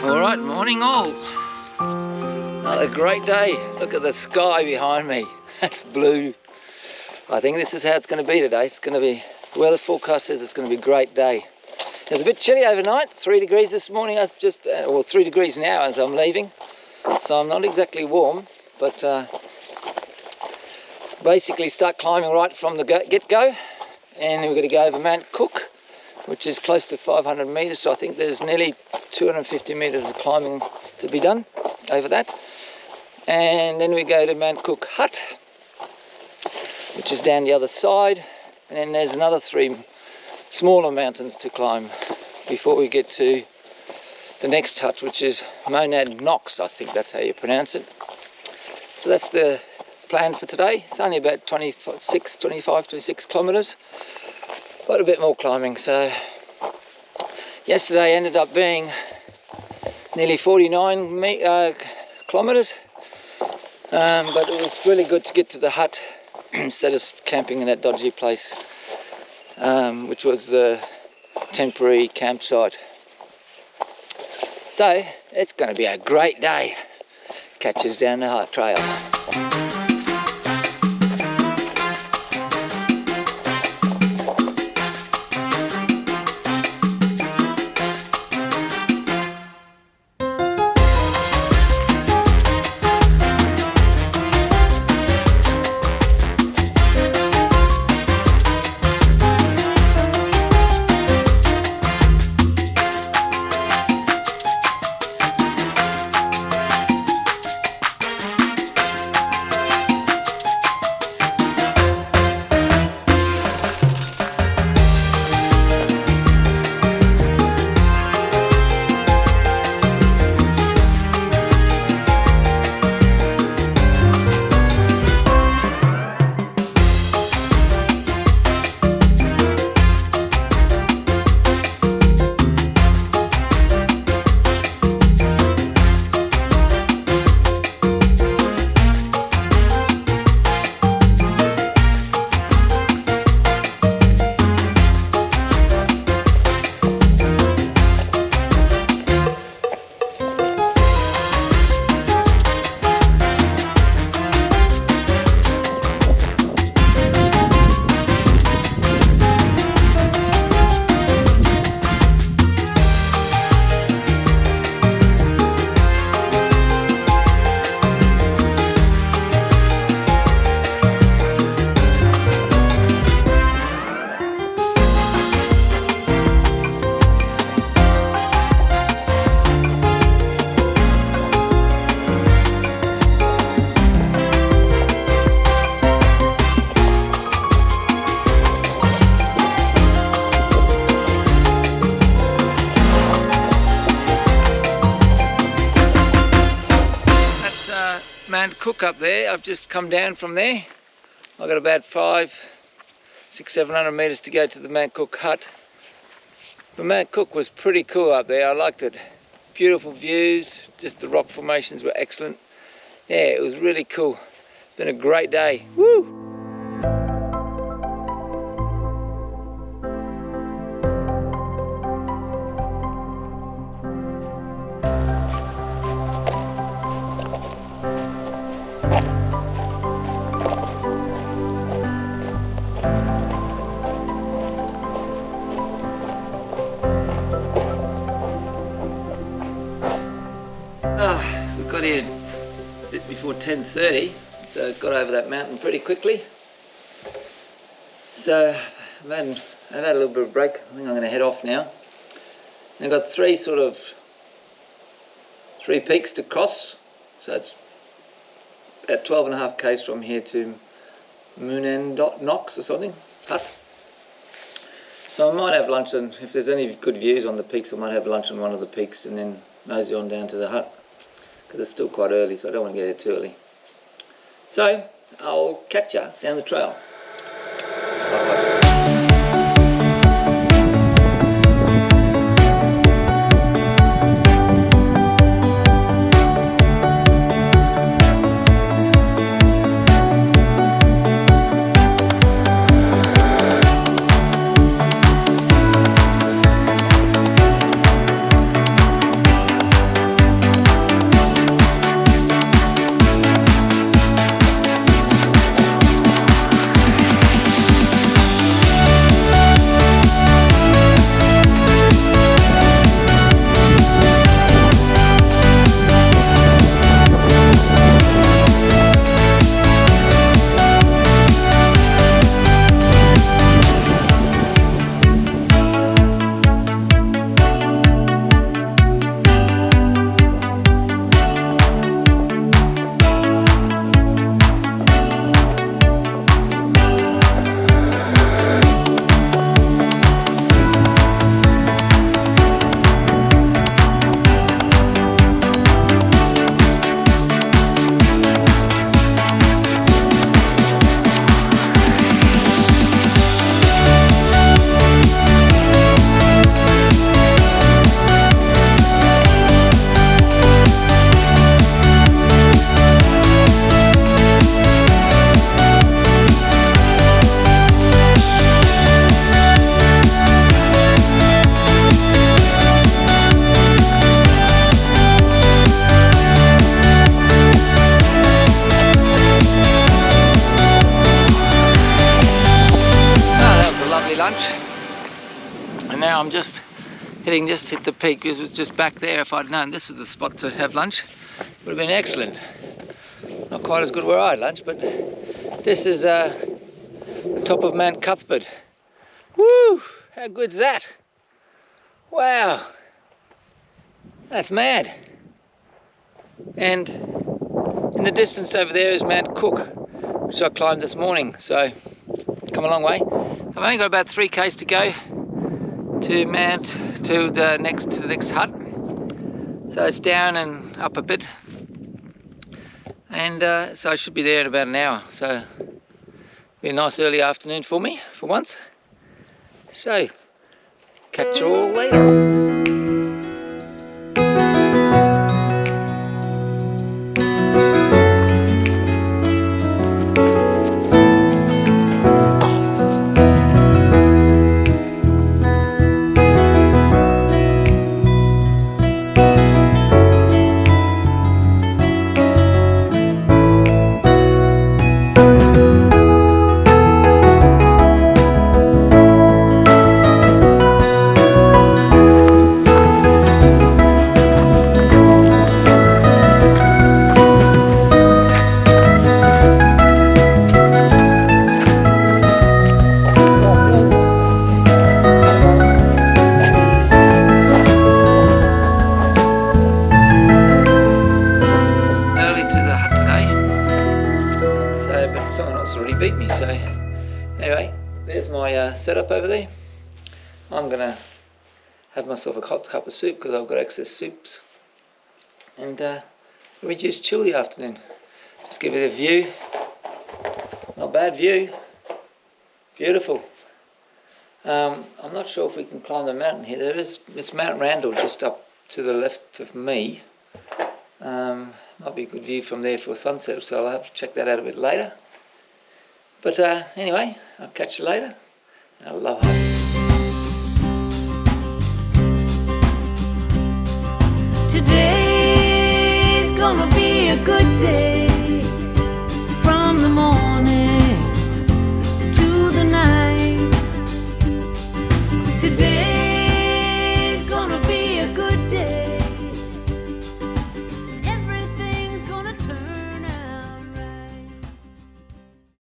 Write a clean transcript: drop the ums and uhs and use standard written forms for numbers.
Alright, morning all. Another great day. Look at the sky behind me. That's blue. I think this is how it's going to be today. It's going to be, the weather forecast says it's going to be a great day. It was a bit chilly overnight, 3 degrees this morning. I was just, well, 3 degrees now as I'm leaving. So I'm not exactly warm, but basically start climbing right from the get-go. And we're going to go over Mount Cook, which is close to 500 metres, so I think there's nearly 250 metres of climbing to be done over that. And then we go to Mount Cook Hut, which is down the other side, and then there's another 3 smaller mountains to climb before we get to the next hut, which is Monadnocks, I think that's how you pronounce it. So that's the plan for today. It's only about 25, 26 kilometres. Quite a bit more climbing. So yesterday ended up being nearly 49 kilometres, but it was really good to get to the hut instead of camping in that dodgy place, which was a temporary campsite. So it's going to be a great day. Catch us down the hut trail. Mount Cook up there. I've just come down from there. I've got about 500, 600, 700 metres to go to the Mount Cook hut. But Mount Cook was pretty cool up there. I liked it. Beautiful views, just the rock formations were excellent. Yeah, it was really cool. It's been a great day. Woo! We got here a bit before 10:30, so got over that mountain pretty quickly. So I've had a little bit of a break. I think I'm going to head off now. And I've got three peaks to cross, so it's about 12.5 k's from here to Monadnocks or something, hut. So I might have lunch, and if there's any good views on the peaks, I might have lunch on one of the peaks and then mosey on down to the hut, because it's still quite early, so I don't want to get there too early. So I'll catch you down the trail. Now I'm just hit the peak. It was just back there. If I'd known this was the spot to have lunch, it would have been excellent. Not quite as good where I had lunch, but this is the top of Mount Cuthbert. Woo! How good's that? Wow! That's mad. And in the distance over there is Mount Cook, which I climbed this morning. So come a long way. I've only got about 3 k's to go to the next hut, so it's down and up a bit, and so I should be there in about an hour. So be a nice early afternoon for me for once. So catch you all later. Beat me. So anyway, there's my setup over there. I'm gonna have myself a hot cup of soup because I've got excess soups, and we just chill the afternoon. Just give it a view. Not bad view. Beautiful. I'm not sure if we can climb the mountain here. It's Mount Randall just up to the left of me. Might be a good view from there for sunset, so I'll have to check that out a bit later. But anyway, I'll catch you later. I love home.